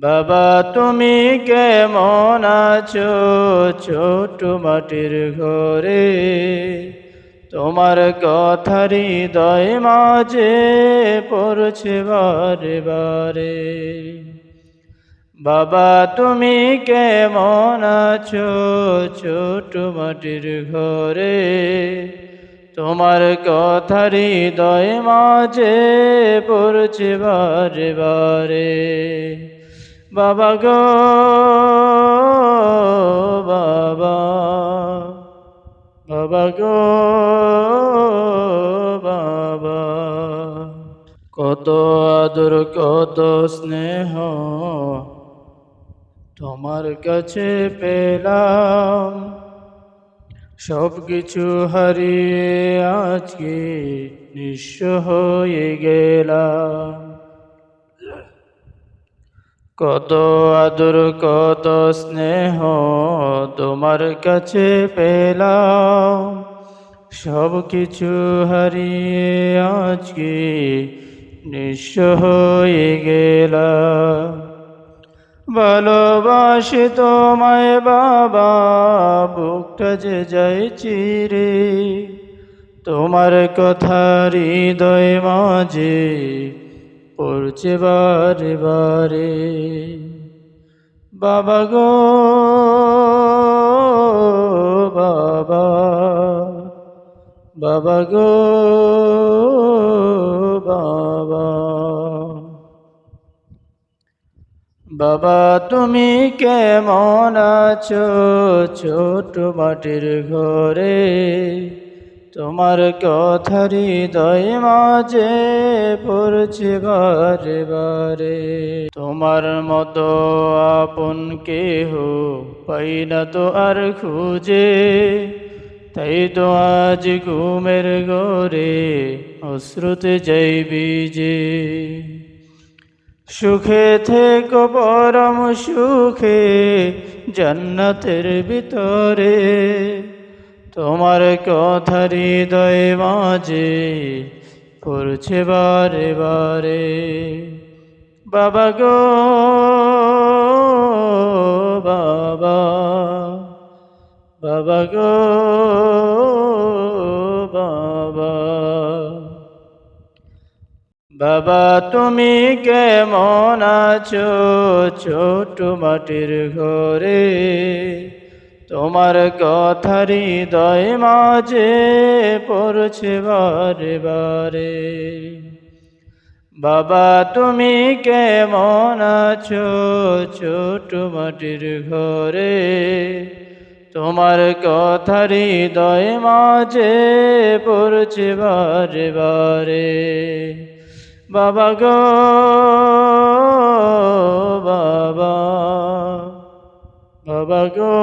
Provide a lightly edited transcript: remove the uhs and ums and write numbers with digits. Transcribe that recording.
বাবা তুমি কেমন আছো ছোট মাটির ঘরে, তোমার কথা হৃদয় মাঝে পড়ছে বারে বারে। বাবা তুমি কেমন আছো ছোট মাটির ঘরে, তোমার কথা হৃদয় মাঝে পড়ছে বারে বারে। বাবা গো বাবা, বাবা গো বাবা, কত আদর কত স্নেহ তোমার কাছে পেলাম, সব কিছু হারিয়ে আজকে নিঃস্ব হয়ে গেলাম। কত আদর কত স্নেহ তোমার কাছে পেলাম, সব কিছু হারিয়ে আজকে নিঃস্ব হয়ে গেলাম। ভালোবাসি তোমায় বাবা, বুকটা যে যায় চিরে, তোমার কথা হৃদয় মাঝে পড়ছে বারে বারে। বাবা গো বাবা, বাবা গো বাবা, বাবা তুমি কেমন আছো ছোট মাটির ঘরে, তোমার কথা হৃদয় মাঝে পড়ছে বারে বারে। তোমার মতো আপন কেহ পাই না তো আর খুঁজে, তাই তো আজ ঘুমের ঘরে অশ্রুতে যাই ভিজে। সুখে থেকো পরম সুখে জান্নাতের ভিতরে, তোমার কথা হৃদয় মাঝে পড়ছে বারে বারে। বাবা গো বাবা, বাবা গো বাবা, বাবা তুমি কেমন আছো ছোট মাটির ঘরে, তোমার কথা হৃদয় মাঝে পড়ছে বারে বারে। বাবা তুমি কেমন আছো ছোট মাটির ঘরে, তোমার কথা হৃদয় মাঝে পড়ছে বারে বারে। বাবা গো বাবা, বাবা গো